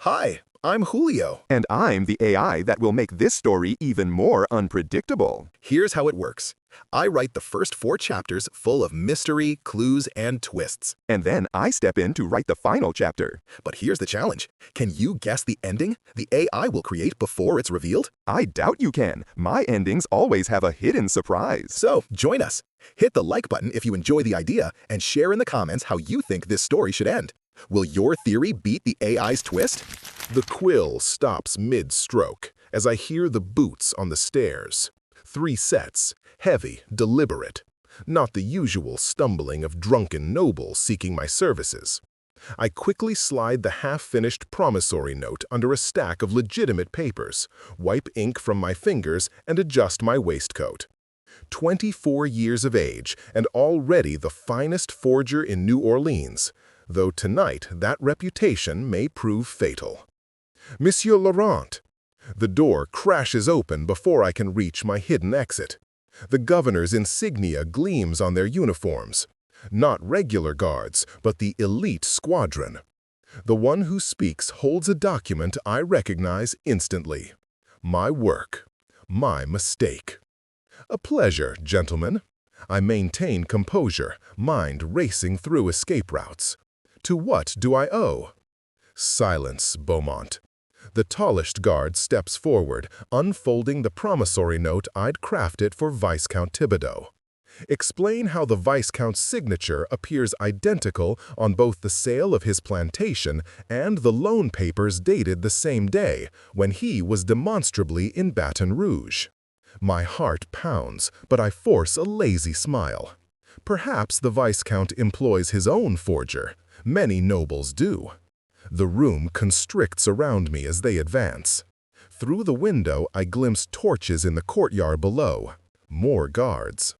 Hi, I'm Julio. And I'm the AI that will make this story even more unpredictable. Here's how it works. I write the first 4 chapters full of mystery, clues, and twists. And then I step in to write the final chapter. But here's the challenge. Can you guess the ending the AI will create before it's revealed? I doubt you can. My endings always have a hidden surprise. So, join us. Hit the like button if you enjoy the idea and share in the comments how you think this story should end. Will your theory beat the AI's twist? The quill stops mid-stroke as I hear the boots on the stairs. 3 sets, heavy, deliberate. Not the usual stumbling of drunken nobles seeking my services. I quickly slide the half-finished promissory note under a stack of legitimate papers, wipe ink from my fingers, and adjust my waistcoat. 24 years of age and already the finest forger in New Orleans, though tonight that reputation may prove fatal. Monsieur Laurent. The door crashes open before I can reach my hidden exit. The governor's insignia gleams on their uniforms. Not regular guards, but the elite squadron. The one who speaks holds a document I recognize instantly. My work. My mistake. A pleasure, gentlemen. I maintain composure, mind racing through escape routes. To what do I owe? Silence, Beaumont. The tallest guard steps forward, unfolding the promissory note I'd crafted for Viscount Thibodeau. Explain how the Viscount's signature appears identical on both the sale of his plantation and the loan papers dated the same day, when he was demonstrably in Baton Rouge. My heart pounds, but I force a lazy smile. Perhaps the Viscount employs his own forger. Many nobles do. The room constricts around me as they advance. Through the window, I glimpse torches in the courtyard below. More guards.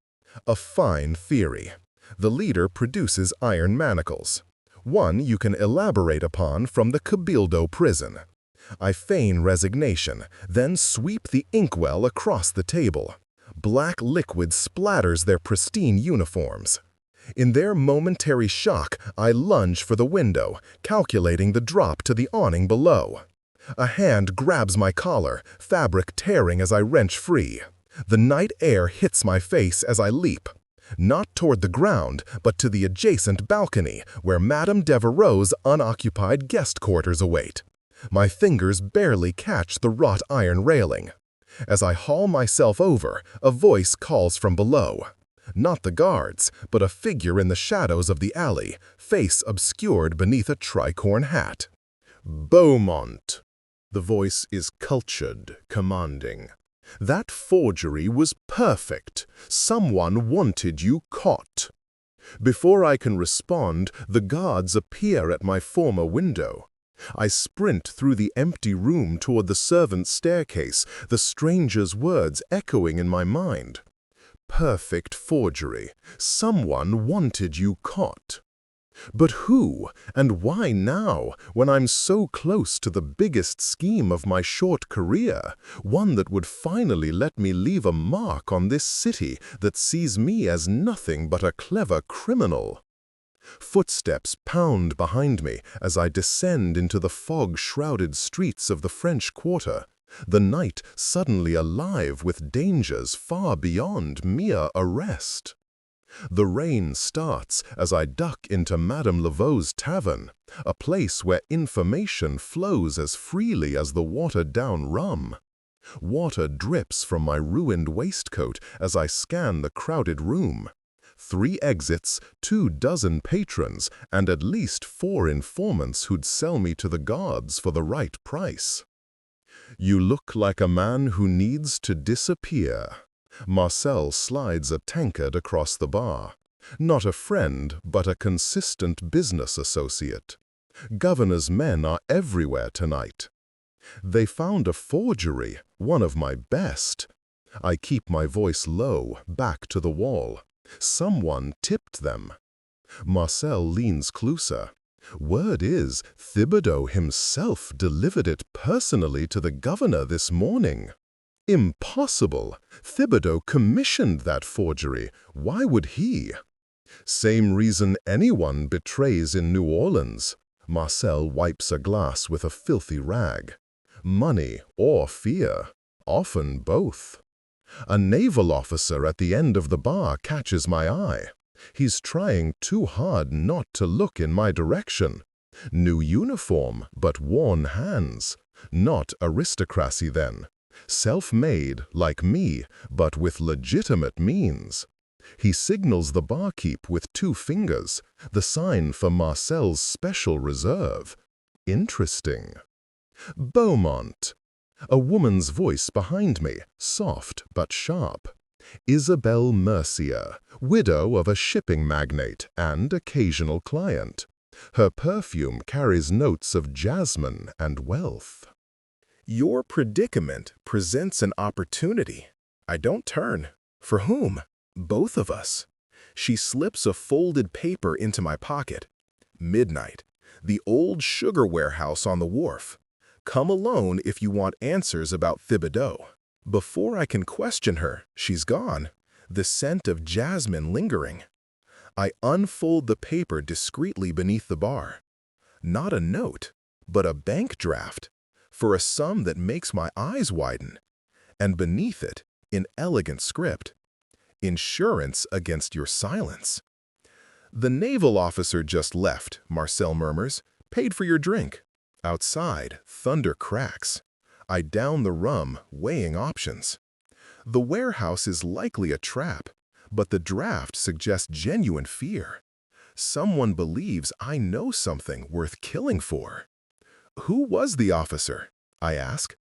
A fine theory. The leader produces iron manacles. One you can elaborate upon from the Cabildo prison. I feign resignation, then sweep the inkwell across the table. Black liquid splatters their pristine uniforms. In their momentary shock, I lunge for the window, calculating the drop to the awning below. A hand grabs my collar, fabric tearing as I wrench free. The night air hits my face as I leap. Not toward the ground, but to the adjacent balcony, where Madame Devereux's unoccupied guest quarters await. My fingers barely catch the wrought iron railing. As I haul myself over, a voice calls from below. Not the guards, but a figure in the shadows of the alley, face obscured beneath a tricorn hat. Beaumont. The voice is cultured, commanding. That forgery was perfect. Someone wanted you caught. Before I can respond, the guards appear at my former window. I sprint through the empty room toward the servants' staircase, the stranger's words echoing in my mind. Perfect forgery. Someone wanted you caught. But who, and why now, when I'm so close to the biggest scheme of my short career, one that would finally let me leave a mark on this city that sees me as nothing but a clever criminal? Footsteps pound behind me as I descend into the fog-shrouded streets of the French Quarter, the night suddenly alive with dangers far beyond mere arrest. The rain starts as I duck into Madame Laveau's tavern, a place where information flows as freely as the watered-down rum. Water drips from my ruined waistcoat as I scan the crowded room. 3 exits, 24 patrons, and at least 4 informants who'd sell me to the guards for the right price. You look like a man who needs to disappear. Marcel slides a tankard across the bar. Not a friend, but a consistent business associate. Governor's men are everywhere tonight. They found a forgery, one of my best. I keep my voice low, back to the wall. Someone tipped them. Marcel leans closer. Word is, Thibodeau himself delivered it personally to the governor this morning. Impossible! Thibodeau commissioned that forgery. Why would he? Same reason anyone betrays in New Orleans. Marcel wipes a glass with a filthy rag. Money or fear? Often both. A naval officer at the end of the bar catches my eye. He's trying too hard not to look in my direction. New uniform, but worn hands. Not aristocracy then. Self-made, like me, but with legitimate means. He signals the barkeep with 2 fingers, the sign for Marcel's special reserve. Interesting. Beaumont. A woman's voice behind me, soft but sharp. Isabel Mercier, widow of a shipping magnate and occasional client. Her perfume carries notes of jasmine and wealth. Your predicament presents an opportunity. I don't turn. For whom? Both of us. She slips a folded paper into my pocket. Midnight. The old sugar warehouse on the wharf. Come alone if you want answers about Thibodeau. Before I can question her, she's gone, the scent of jasmine lingering. I unfold the paper discreetly beneath the bar. Not a note, but a bank draft, for a sum that makes my eyes widen. And beneath it, in elegant script, insurance against your silence. The naval officer just left, Marcel murmurs, paid for your drink. Outside, thunder cracks. I down the rum, weighing options. The warehouse is likely a trap, but the draft suggests genuine fear. Someone believes I know something worth killing for. Who was the officer? I ask.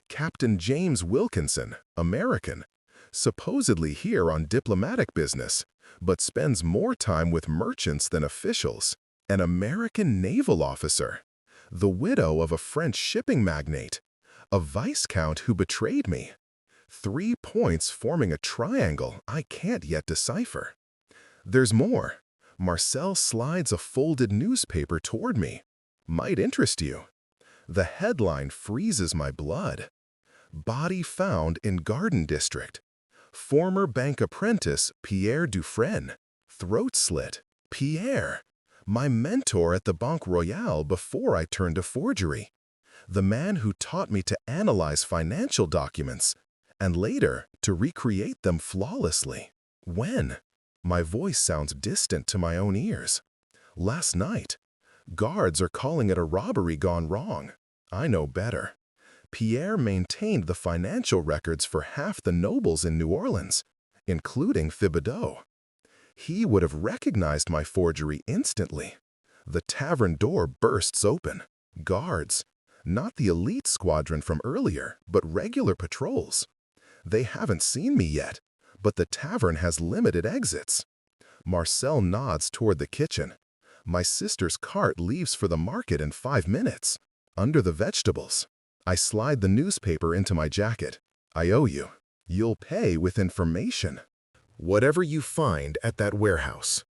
Captain James Wilkinson, American, supposedly here on diplomatic business, but spends more time with merchants than officials. An American naval officer. The widow of a French shipping magnate, a viscount who betrayed me. 3 points forming a triangle I can't yet decipher. There's more. Marcel slides a folded newspaper toward me. Might interest you. The headline freezes my blood. Body found in Garden District. Former bank apprentice Pierre Dufresne. Throat slit. Pierre. My mentor at the Banque Royale before I turned to forgery. The man who taught me to analyze financial documents, and later to recreate them flawlessly. When? My voice sounds distant to my own ears. Last night. Guards are calling it a robbery gone wrong. I know better. Pierre maintained the financial records for half the nobles in New Orleans, including Thibodeau. He would have recognized my forgery instantly. The tavern door bursts open. Guards. Not the elite squadron from earlier, but regular patrols. They haven't seen me yet, but the tavern has limited exits. Marcel nods toward the kitchen. My sister's cart leaves for the market in 5 minutes. Under the vegetables. I slide the newspaper into my jacket. I owe you. You'll pay with information. Whatever you find at that warehouse.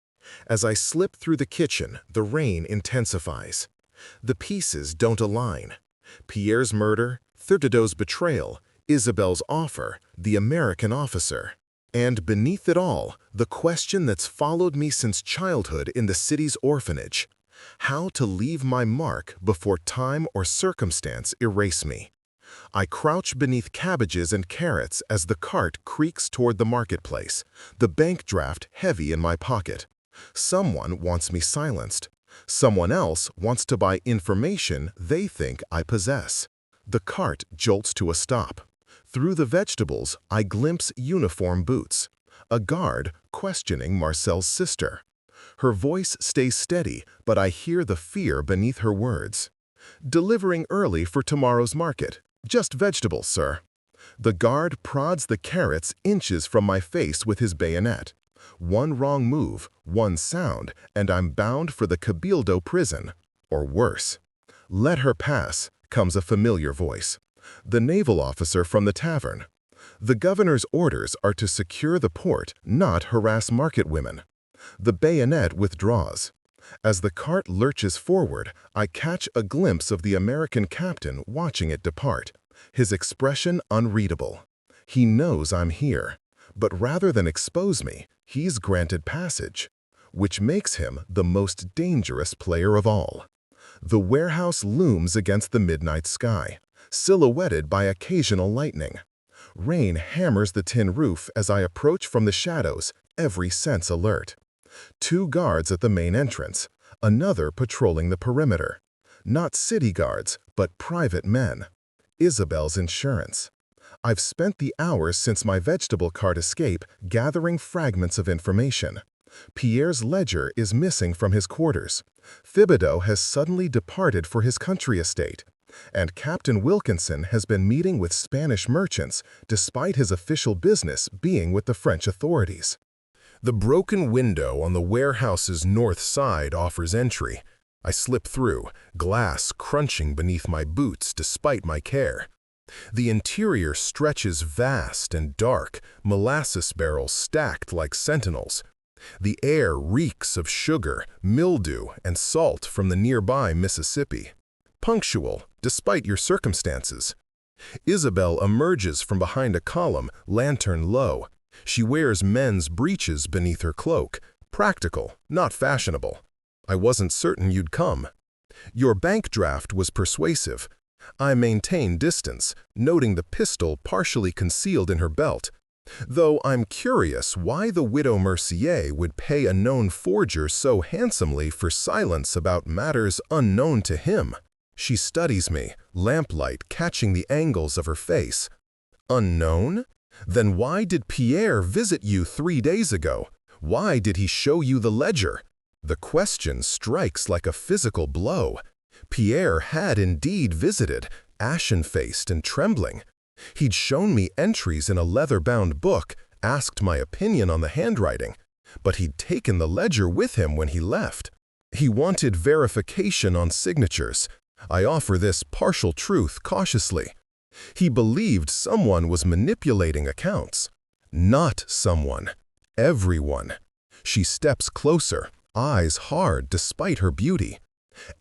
As I slip through the kitchen, the rain intensifies. The pieces don't align. Pierre's murder, Thibodeau's betrayal, Isabel's offer, the American officer. And beneath it all, the question that's followed me since childhood in the city's orphanage. How to leave my mark before time or circumstance erase me. I crouch beneath cabbages and carrots as the cart creaks toward the marketplace, the bank draft heavy in my pocket. Someone wants me silenced. Someone else wants to buy information they think I possess. The cart jolts to a stop. Through the vegetables, I glimpse uniform boots. A guard questioning Marcel's sister. Her voice stays steady, but I hear the fear beneath her words. Delivering early for tomorrow's market. Just vegetables, sir. The guard prods the carrots inches from my face with his bayonet. One wrong move, one sound, and I'm bound for the Cabildo prison. Or worse. Let her pass, comes a familiar voice. The naval officer from the tavern. The governor's orders are to secure the port, not harass market women. The bayonet withdraws. As the cart lurches forward, I catch a glimpse of the American captain watching it depart, his expression unreadable. He knows I'm here, but rather than expose me, he's granted passage, which makes him the most dangerous player of all. The warehouse looms against the midnight sky, silhouetted by occasional lightning. Rain hammers the tin roof as I approach from the shadows, every sense alert. 2 guards at the main entrance, another patrolling the perimeter. Not city guards, but private men. Isabel's insurance. I've spent the hours since my vegetable cart escape gathering fragments of information. Pierre's ledger is missing from his quarters. Thibodeau has suddenly departed for his country estate. And Captain Wilkinson has been meeting with Spanish merchants despite his official business being with the French authorities. The broken window on the warehouse's north side offers entry. I slip through, glass crunching beneath my boots despite my care. The interior stretches vast and dark, molasses barrels stacked like sentinels. The air reeks of sugar, mildew, and salt from the nearby Mississippi. Punctual, despite your circumstances. Isabel emerges from behind a column, lantern low. She wears men's breeches beneath her cloak. Practical, not fashionable. I wasn't certain you'd come. Your bank draft was persuasive. I maintain distance, noting the pistol partially concealed in her belt. Though I'm curious why the widow Mercier would pay a known forger so handsomely for silence about matters unknown to him. She studies me, lamplight catching the angles of her face. Unknown? Then why did Pierre visit you 3 days ago? Why did he show you the ledger? The question strikes like a physical blow. Pierre had indeed visited, ashen-faced and trembling. He'd shown me entries in a leather-bound book, asked my opinion on the handwriting, but he'd taken the ledger with him when he left. He wanted verification on signatures. I offer this partial truth cautiously. He believed someone was manipulating accounts. Not someone. Everyone. She steps closer, eyes hard despite her beauty.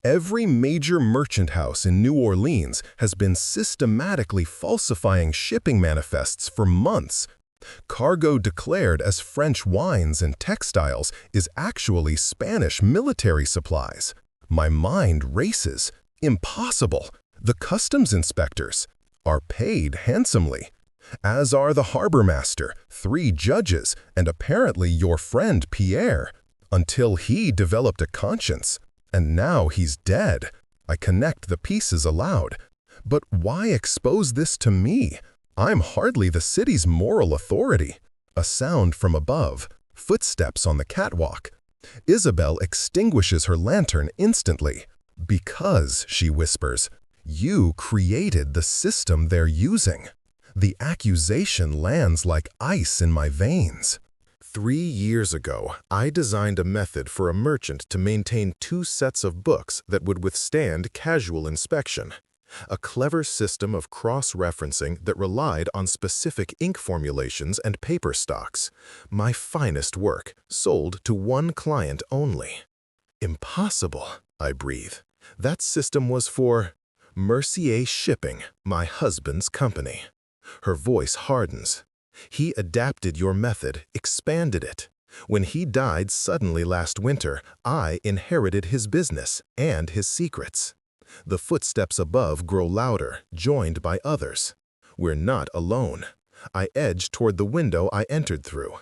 Every major merchant house in New Orleans has been systematically falsifying shipping manifests for months. Cargo declared as French wines and textiles is actually Spanish military supplies. My mind races. Impossible. The customs inspectors are paid handsomely, as are the harbor master, 3 judges, and apparently your friend Pierre, until he developed a conscience. And now he's dead. I connect the pieces aloud. But why expose this to me? I'm hardly the city's moral authority. A sound from above. Footsteps on the catwalk. Isabel extinguishes her lantern instantly. Because, she whispers, you created the system they're using. The accusation lands like ice in my veins. 3 years ago, I designed a method for a merchant to maintain 2 sets of books that would withstand casual inspection. A clever system of cross-referencing that relied on specific ink formulations and paper stocks. My finest work, sold to 1 client only. Impossible, I breathe. That system was for Mercier Shipping, my husband's company. Her voice hardens. He adapted your method, expanded it. When he died suddenly last winter, I inherited his business and his secrets. The footsteps above grow louder, joined by others. We're not alone. I edge toward the window I entered through.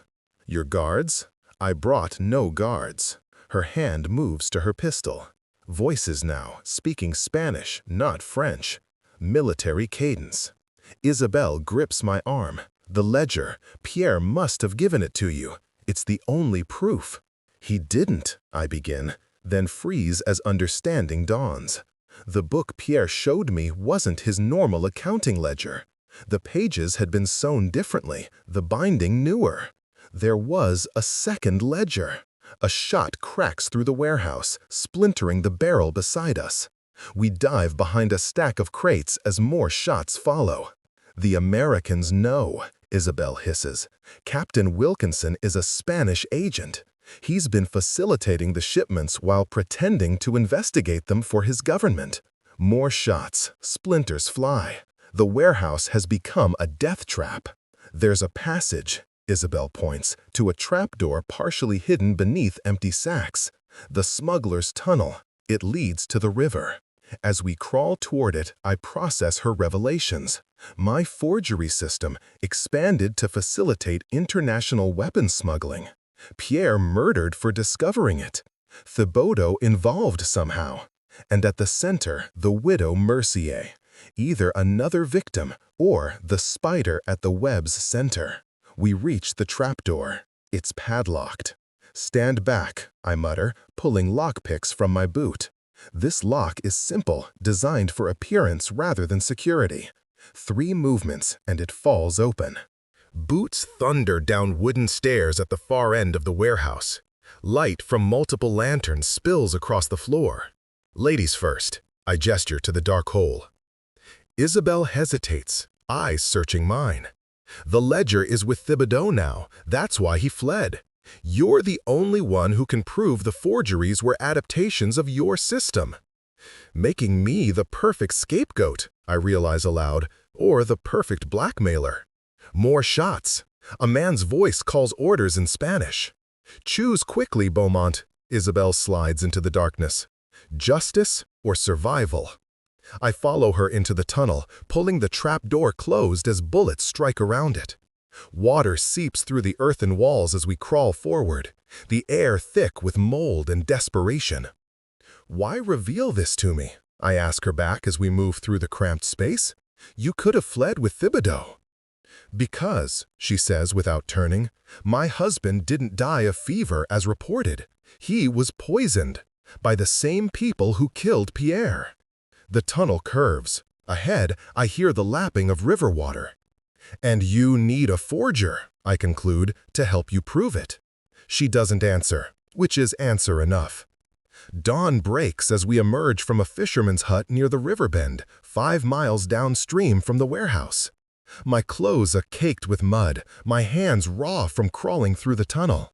Your guards? I brought no guards. Her hand moves to her pistol. Voices now, speaking Spanish, not French. Military cadence. Isabel grips my arm. The ledger. Pierre must have given it to you. It's the only proof. He didn't, I begin, then freeze as understanding dawns. The book Pierre showed me wasn't his normal accounting ledger. The pages had been sewn differently, the binding newer. There was a second ledger. A shot cracks through the warehouse, splintering the barrel beside us. We dive behind a stack of crates as more shots follow. The Americans know, Isabel hisses. Captain Wilkinson is a Spanish agent. He's been facilitating the shipments while pretending to investigate them for his government. More shots, splinters fly. The warehouse has become a death trap. There's a passage, Isabel points, to a trapdoor partially hidden beneath empty sacks. The smuggler's tunnel. It leads to the river. As we crawl toward it, I process her revelations. My forgery system expanded to facilitate international weapons smuggling. Pierre murdered for discovering it. Thibaudot involved somehow. And at the center, the widow Mercier, either another victim or the spider at the web's center. We reach the trapdoor. It's padlocked. "Stand back," I mutter, pulling lockpicks from my boot. This lock is simple, designed for appearance rather than security. 3 movements, and it falls open. Boots thunder down wooden stairs at the far end of the warehouse. Light from multiple lanterns spills across the floor. "Ladies first," I gesture to the dark hole. Isabel hesitates, eyes searching mine. "The ledger is with Thibaudot now. That's why he fled. You're the only one who can prove the forgeries were adaptations of your system." Making me the perfect scapegoat, I realize aloud, or the perfect blackmailer. More shots. A man's voice calls orders in Spanish. "Choose quickly, Beaumont." Isabel slides into the darkness. "Justice or survival?" I follow her into the tunnel, pulling the trapdoor closed as bullets strike around it. Water seeps through the earthen walls as we crawl forward, the air thick with mold and desperation. "Why reveal this to me?" I ask her back as we move through the cramped space. "You could have fled with Thibaudot." "Because," she says without turning, "my husband didn't die of fever as reported. He was poisoned by the same people who killed Pierre." The tunnel curves. Ahead, I hear the lapping of river water. "And you need a forger," I conclude, "to help you prove it." She doesn't answer, which is answer enough. Dawn breaks as we emerge from a fisherman's hut near the river bend, 5 miles downstream from the warehouse. My clothes are caked with mud, my hands raw from crawling through the tunnel.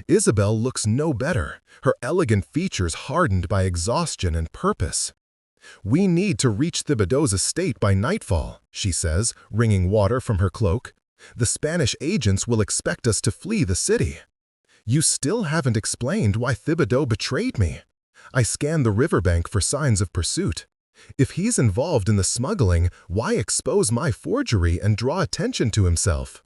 Isabel looks no better, her elegant features hardened by exhaustion and purpose. "We need to reach Thibaudot's estate by nightfall," she says, wringing water from her cloak. "The Spanish agents will expect us to flee the city." "You still haven't explained why Thibaudot betrayed me." I scan the riverbank for signs of pursuit. If he's involved in the smuggling, why expose my forgery and draw attention to himself?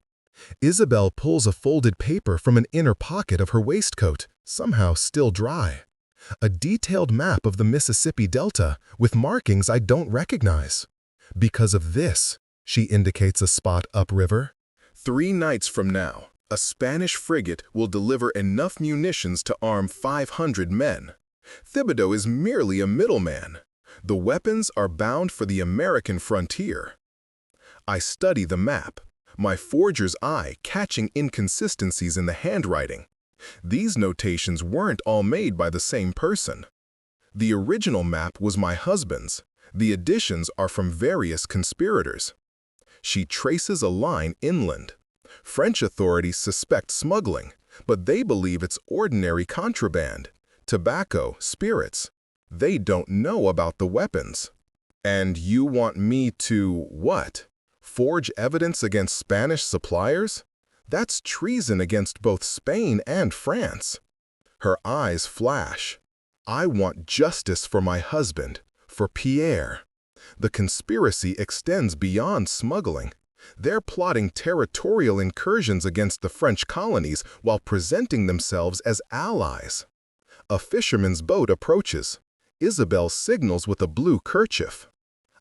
Isabel pulls a folded paper from an inner pocket of her waistcoat, somehow still dry. A detailed map of the Mississippi Delta with markings I don't recognize. "Because of this," she indicates a spot upriver. 3 nights from now, a Spanish frigate will deliver enough munitions to arm 500 men. Thibaudot is merely a middleman. The weapons are bound for the American frontier. I study the map, my forger's eye catching inconsistencies in the handwriting. These notations weren't all made by the same person. The original map was my husband's. The additions are from various conspirators. She traces a line inland. French authorities suspect smuggling, but they believe it's ordinary contraband. Tobacco, spirits. They don't know about the weapons. "And you want me to, what? Forge evidence against Spanish suppliers? That's treason against both Spain and France." Her eyes flash. "I want justice for my husband, for Pierre." The conspiracy extends beyond smuggling. They're plotting territorial incursions against the French colonies while presenting themselves as allies. A fisherman's boat approaches. Isabel signals with a blue kerchief.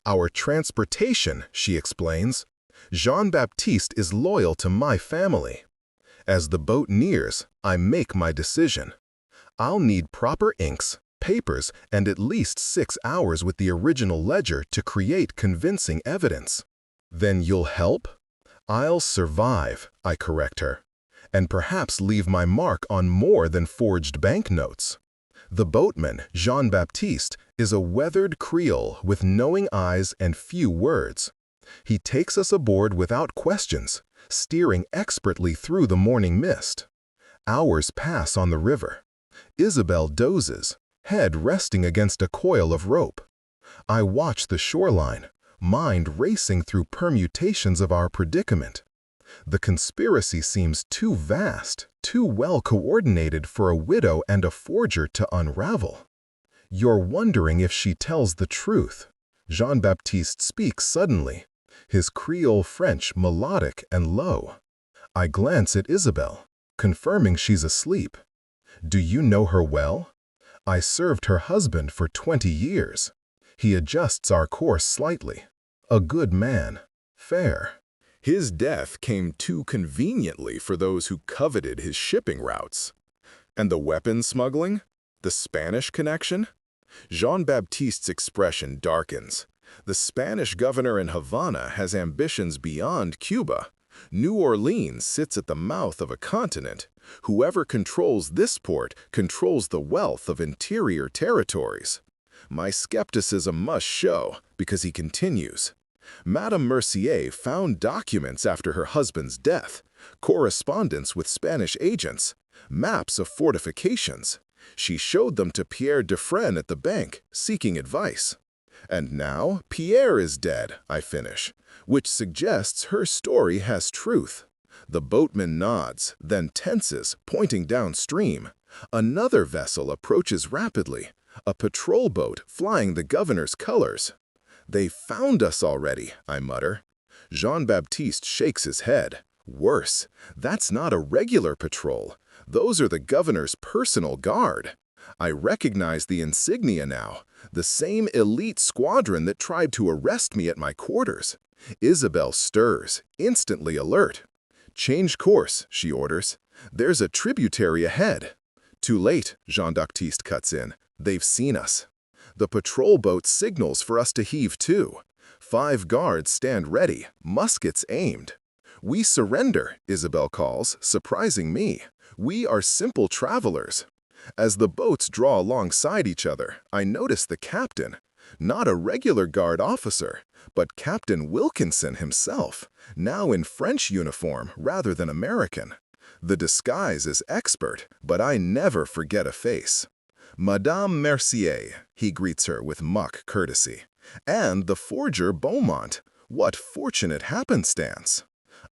"Our transportation," she explains. "Jean-Baptiste is loyal to my family." As the boat nears, I make my decision. I'll need proper inks, papers, and at least 6 hours with the original ledger to create convincing evidence. "Then you'll help?" "I'll survive," I correct her, "and perhaps leave my mark on more than forged banknotes." The boatman, Jean-Baptiste, is a weathered Creole with knowing eyes and few words. He takes us aboard without questions, steering expertly through the morning mist. Hours pass on the river. Isabel dozes, head resting against a coil of rope. I watch the shoreline, mind racing through permutations of our predicament. The conspiracy seems too vast, too well coordinated for a widow and a forger to unravel. You're wondering if she tells the truth. Jean-Baptiste speaks suddenly, his Creole French melodic and low. I glance at Isabel, confirming she's asleep. Do you know her well? I served her husband for 20 years. He adjusts our course slightly. A good man. Fair. His death came too conveniently for those who coveted his shipping routes. And the weapon smuggling? The Spanish connection? Jean-Baptiste's expression darkens. The Spanish governor in Havana has ambitions beyond Cuba. New Orleans sits at the mouth of a continent. Whoever controls this port controls the wealth of interior territories. My skepticism must show, because he continues. Madame Mercier found documents after her husband's death, correspondence with Spanish agents, maps of fortifications. She showed them to Pierre Dufresne at the bank, seeking advice. And now Pierre is dead, I finish, which suggests her story has truth. The boatman nods, then tenses, pointing downstream. Another vessel approaches rapidly, a patrol boat flying the governor's colors. They found us already, I mutter. Jean-Baptiste shakes his head. Worse, that's not a regular patrol. Those are the governor's personal guard. I recognize the insignia now, the same elite squadron that tried to arrest me at my quarters. Isabel stirs, instantly alert. Change course, she orders. There's a tributary ahead. Too late, Jean-Baptiste cuts in. They've seen us. The patrol boat signals for us to heave to. 5 guards stand ready, muskets aimed. We surrender, Isabel calls, surprising me. We are simple travelers. As the boats draw alongside each other, I notice the captain, not a regular guard officer, but Captain Wilkinson himself, now in French uniform rather than American. The disguise is expert, but I never forget a face. Madame Mercier, he greets her with mock courtesy. And the forger Beaumont. What fortunate happenstance.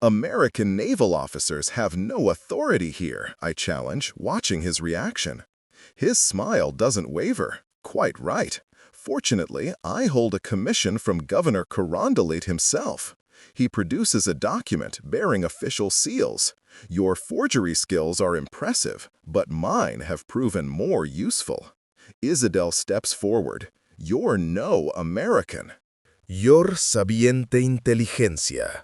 American naval officers have no authority here, I challenge, watching his reaction. His smile doesn't waver. Quite right. Fortunately, I hold a commission from Governor Carondelet himself. He produces a document bearing official seals. Your forgery skills are impressive, but mine have proven more useful. Isidel steps forward. You're no American. Your sabiente inteligencia.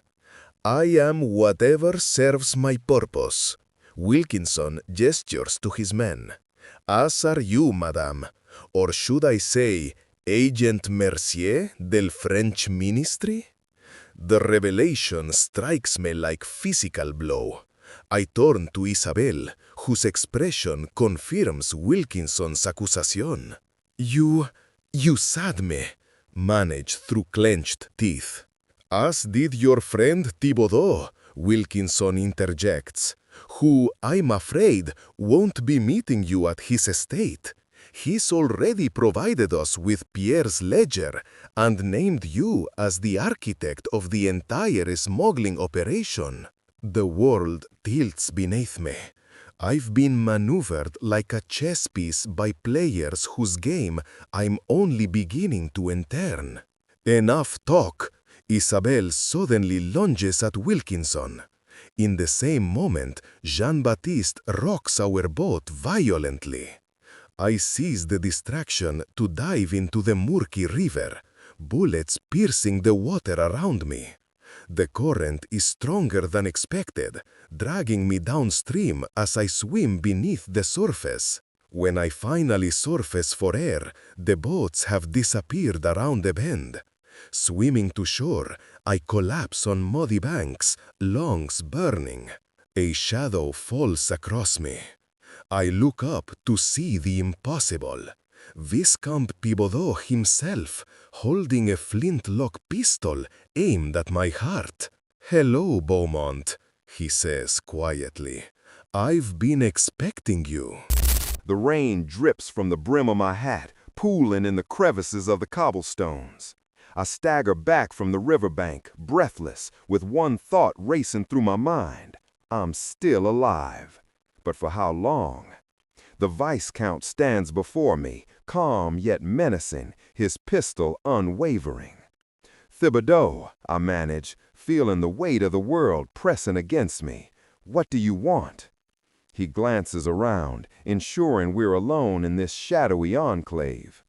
I am whatever serves my purpose. Wilkinson gestures to his men. As are you, madame. Or should I say, Agent Mercier del French Ministry? The revelation strikes me like physical blow. I turn to Isabel, whose expression confirms Wilkinson's accusation. You sad me, manage through clenched teeth. As did your friend Thibodeau, Wilkinson interjects, who, I'm afraid, won't be meeting you at his estate. He's already provided us with Pierre's ledger and named you as the architect of the entire smuggling operation. The world tilts beneath me. I've been maneuvered like a chess piece by players whose game I'm only beginning to enter. Enough talk. Isabel suddenly lunges at Wilkinson. In the same moment, Jean-Baptiste rocks our boat violently. I seize the distraction to dive into the murky river, bullets piercing the water around me. The current is stronger than expected, dragging me downstream as I swim beneath the surface. When I finally surface for air, the boats have disappeared around the bend. Swimming to shore, I collapse on muddy banks, lungs burning. A shadow falls across me. I look up to see the impossible. Viscount Thibodeau himself, holding a flintlock pistol aimed at my heart. "Hello, Beaumont," he says quietly. "I've been expecting you." The rain drips from the brim of my hat, pooling in the crevices of the cobblestones. I stagger back from the riverbank, breathless, with one thought racing through my mind. I'm still alive. But for how long? The Viscount stands before me, calm yet menacing, his pistol unwavering. "Thibodeau," I manage, feeling the weight of the world pressing against me. "What do you want?" He glances around, ensuring we're alone in this shadowy enclave.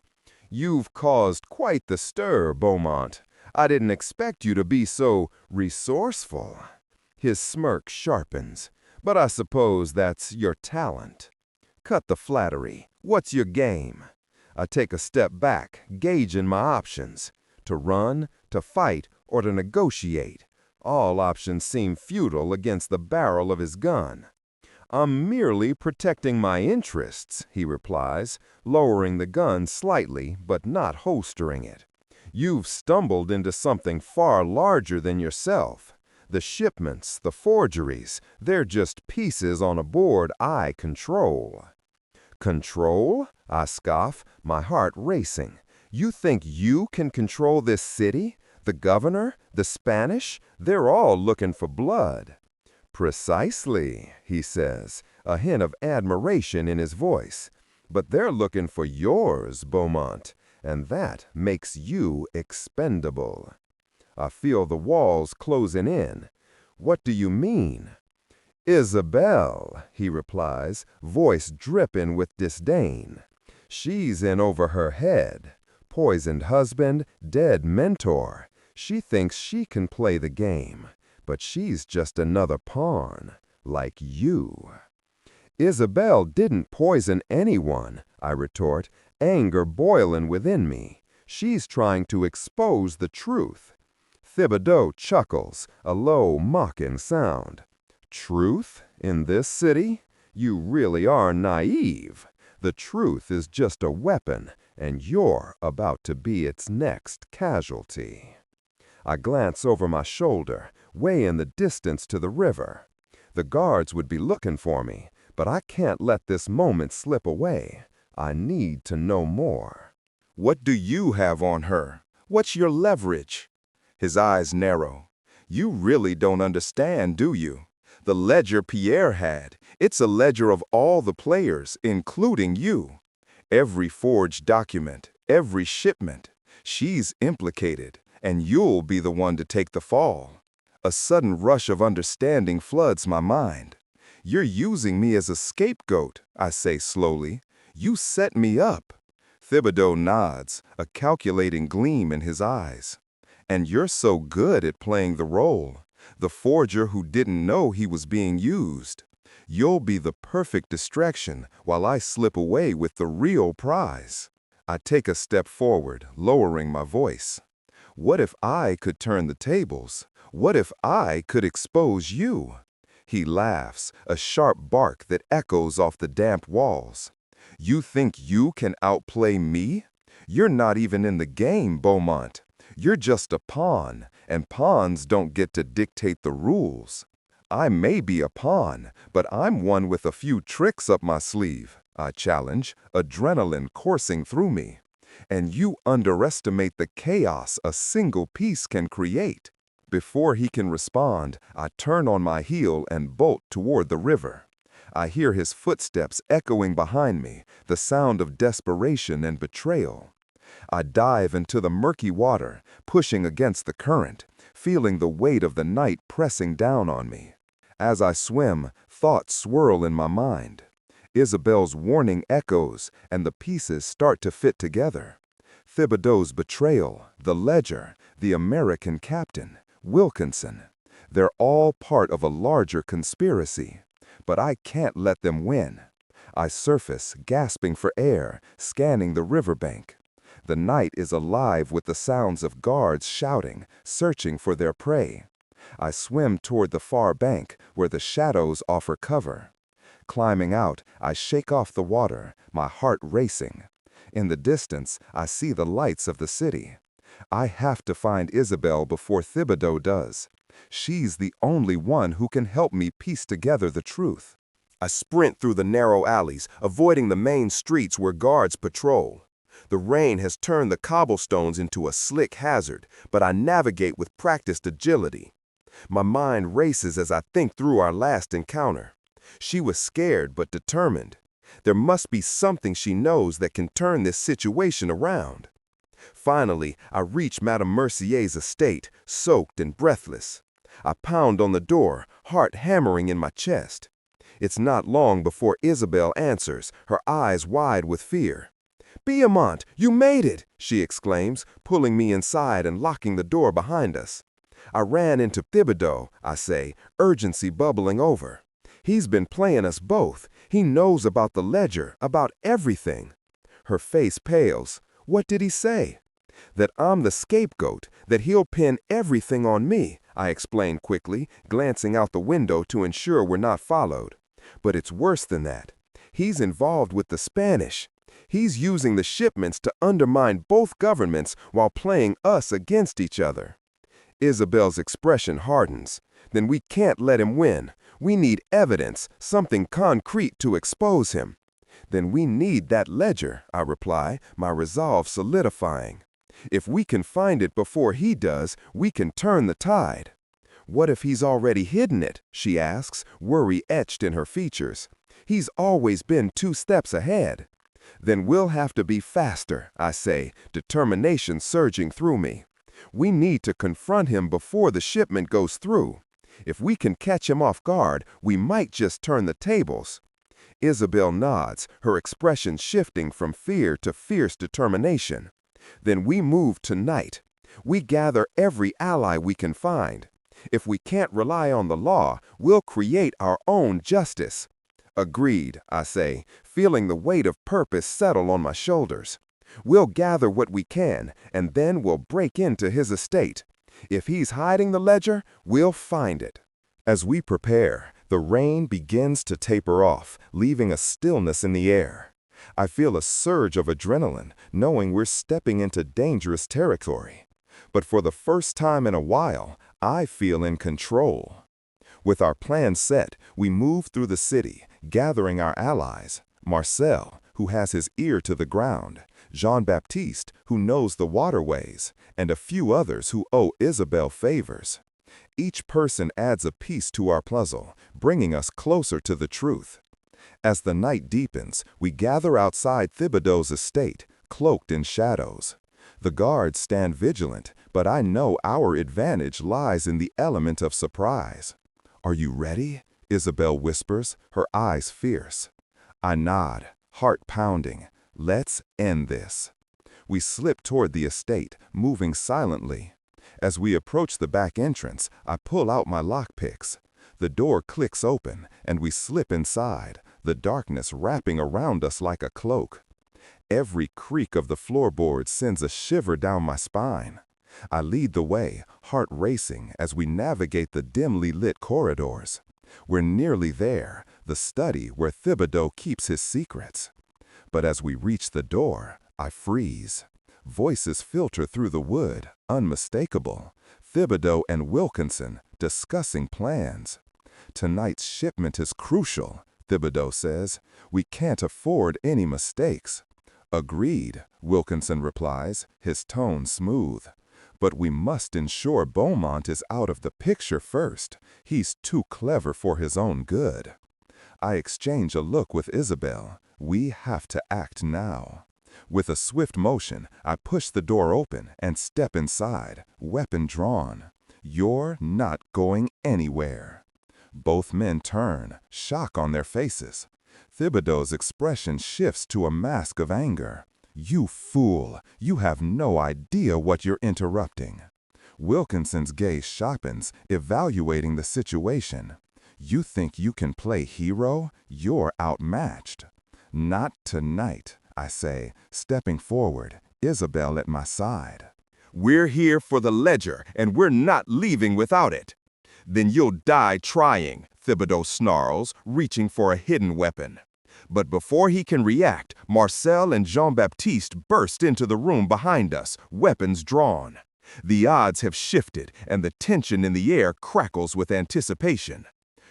"You've caused quite the stir, Beaumont. I didn't expect you to be so resourceful." His smirk sharpens. "But I suppose that's your talent." "Cut the flattery. What's your game?" I take a step back, gauging my options. To run, to fight, or to negotiate. All options seem futile against the barrel of his gun. "I'm merely protecting my interests," he replies, lowering the gun slightly but not holstering it. "You've stumbled into something far larger than yourself. The shipments, the forgeries, they're just pieces on a board I control." "Control?" I scoff, my heart racing. "You think you can control this city? The governor? The Spanish? They're all looking for blood." "Precisely," he says, a hint of admiration in his voice. "But they're looking for yours, Beaumont, and that makes you expendable." I feel the walls closing in. "What do you mean?" "Isabel," he replies, voice dripping with disdain. "She's in over her head. Poisoned husband, dead mentor. She thinks she can play the game, but she's just another pawn, like you." "Isabel didn't poison anyone," I retort, anger boiling within me. "She's trying to expose the truth." Thibodeau chuckles, a low, mocking sound. "Truth? In this city? You really are naive. The truth is just a weapon, and you're about to be its next casualty." I glance over my shoulder, way in the distance to the river. The guards would be looking for me, but I can't let this moment slip away. I need to know more. "What do you have on her? What's your leverage?" His eyes narrow. "You really don't understand, do you? The ledger Pierre had, it's a ledger of all the players, including you. Every forged document, every shipment. She's implicated, and you'll be the one to take the fall." A sudden rush of understanding floods my mind. "You're using me as a scapegoat," I say slowly. "You set me up." Thibodeau nods, a calculating gleam in his eyes. "And you're so good at playing the role. The forger who didn't know he was being used. You'll be the perfect distraction while I slip away with the real prize." I take a step forward, lowering my voice. "What if I could turn the tables? What if I could expose you?" He laughs, a sharp bark that echoes off the damp walls. "You think you can outplay me? You're not even in the game, Beaumont. You're just a pawn, and pawns don't get to dictate the rules." "I may be a pawn, but I'm one with a few tricks up my sleeve," I challenge, adrenaline coursing through me. "And you underestimate the chaos a single piece can create." Before he can respond, I turn on my heel and bolt toward the river. I hear his footsteps echoing behind me, the sound of desperation and betrayal. I dive into the murky water, pushing against the current, feeling the weight of the night pressing down on me. As I swim, thoughts swirl in my mind. Isabel's warning echoes, and the pieces start to fit together. Thibodeau's betrayal, the ledger, the American captain, Wilkinson. They're all part of a larger conspiracy. But I can't let them win. I surface, gasping for air, scanning the riverbank. The night is alive with the sounds of guards shouting, searching for their prey. I swim toward the far bank, where the shadows offer cover. Climbing out, I shake off the water, my heart racing. In the distance, I see the lights of the city. I have to find Isabel before Thibodeau does. She's the only one who can help me piece together the truth. I sprint through the narrow alleys, avoiding the main streets where guards patrol. The rain has turned the cobblestones into a slick hazard, but I navigate with practiced agility. My mind races as I think through our last encounter. She was scared but determined. There must be something she knows that can turn this situation around. Finally, I reach Madame Mercier's estate, soaked and breathless. I pound on the door, heart hammering in my chest. It's not long before Isabel answers, her eyes wide with fear. "Beamont, you made it!" she exclaims, pulling me inside and locking the door behind us. I ran into Thibodeau, I say, urgency bubbling over. He's been playing us both. He knows about the ledger, about everything. Her face pales. What did he say? That I'm the scapegoat, that he'll pin everything on me, I explain quickly, glancing out the window to ensure we're not followed. But it's worse than that. He's involved with the Spanish. He's using the shipments to undermine both governments while playing us against each other. Isabel's expression hardens. Then we can't let him win. We need evidence, something concrete to expose him. Then we need that ledger, I reply, my resolve solidifying. If we can find it before he does, we can turn the tide. What if he's already hidden it? She asks, worry etched in her features. He's always been 2 steps ahead. Then we'll have to be faster, I say, determination surging through me. We need to confront him before the shipment goes through. If we can catch him off guard, we might just turn the tables. Isabel nods, her expression shifting from fear to fierce determination. Then we move tonight. We gather every ally we can find. If we can't rely on the law, we'll create our own justice. Agreed, I say, feeling the weight of purpose settle on my shoulders. We'll gather what we can, and then we'll break into his estate. If he's hiding the ledger, we'll find it. As we prepare, the rain begins to taper off, leaving a stillness in the air. I feel a surge of adrenaline, knowing we're stepping into dangerous territory. But for the first time in a while, I feel in control. With our plan set, we move through the city, gathering our allies. Marcel, who has his ear to the ground, Jean-Baptiste, who knows the waterways, and a few others who owe Isabel favors. Each person adds a piece to our puzzle, bringing us closer to the truth. As the night deepens, we gather outside Thibodeau's estate, cloaked in shadows. The guards stand vigilant, but I know our advantage lies in the element of surprise. "Are you ready?" Isabel whispers, her eyes fierce. I nod, heart pounding. Let's end this. We slip toward the estate, moving silently. As we approach the back entrance, I pull out my lockpicks. The door clicks open, and we slip inside, the darkness wrapping around us like a cloak. Every creak of the floorboards sends a shiver down my spine. I lead the way, heart racing as we navigate the dimly lit corridors. We're nearly there, the study where Thibodeau keeps his secrets. But as we reach the door, I freeze. Voices filter through the wood, unmistakable. Thibodeau and Wilkinson discussing plans. "Tonight's shipment is crucial," Thibodeau says. "We can't afford any mistakes." "Agreed," Wilkinson replies, his tone smooth. "But we must ensure Beaumont is out of the picture first. He's too clever for his own good." I exchange a look with Isabel. We have to act now. With a swift motion, I push the door open and step inside, weapon drawn. "You're not going anywhere." Both men turn, shock on their faces. Thibodeau's expression shifts to a mask of anger. "You fool! You have no idea what you're interrupting." Wilkinson's gaze sharpens, evaluating the situation. "You think you can play hero? You're outmatched." "Not tonight," I say, stepping forward, Isabel at my side. We're here for the ledger, and we're not leaving without it. Then you'll die trying, Thibodeau snarls, reaching for a hidden weapon. But before he can react, Marcel and Jean-Baptiste burst into the room behind us, weapons drawn. The odds have shifted, and the tension in the air crackles with anticipation.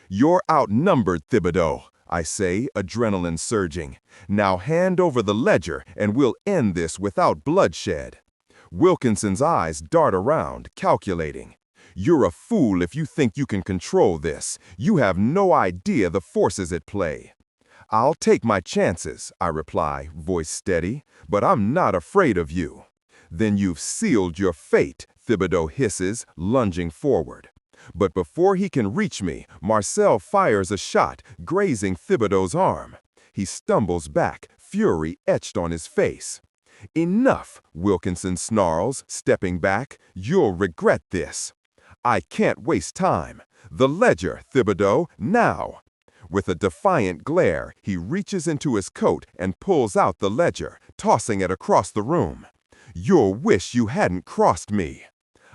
"You're outnumbered, Thibodeau," I say, adrenaline surging. "Now hand over the ledger, and we'll end this without bloodshed." Wilkinson's eyes dart around, calculating. "You're a fool if you think you can control this. You have no idea the forces at play." I'll take my chances, I reply, voice steady, but I'm not afraid of you. Then you've sealed your fate, Thibodeau hisses, lunging forward. But before he can reach me, Marcel fires a shot, grazing Thibodeau's arm. He stumbles back, fury etched on his face. Enough, Wilkinson snarls, stepping back. You'll regret this. I can't waste time. The ledger, Thibodeau, now. With a defiant glare, he reaches into his coat and pulls out the ledger, tossing it across the room. You'll wish you hadn't crossed me.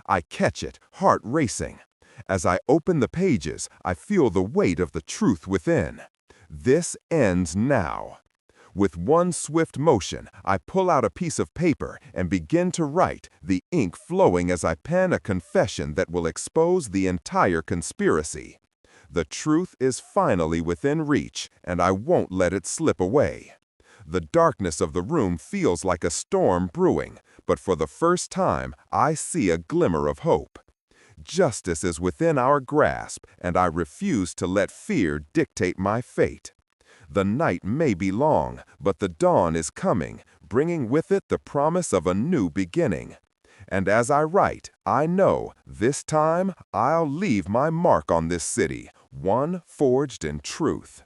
I catch it, heart racing. As I open the pages, I feel the weight of the truth within. This ends now. With one swift motion, I pull out a piece of paper and begin to write, the ink flowing as I pen a confession that will expose the entire conspiracy. The truth is finally within reach, and I won't let it slip away. The darkness of the room feels like a storm brewing, but for the first time, I see a glimmer of hope. Justice is within our grasp, and I refuse to let fear dictate my fate. The night may be long, but the dawn is coming, bringing with it the promise of a new beginning. And as I write, I know, this time, I'll leave my mark on this city, one forged in truth.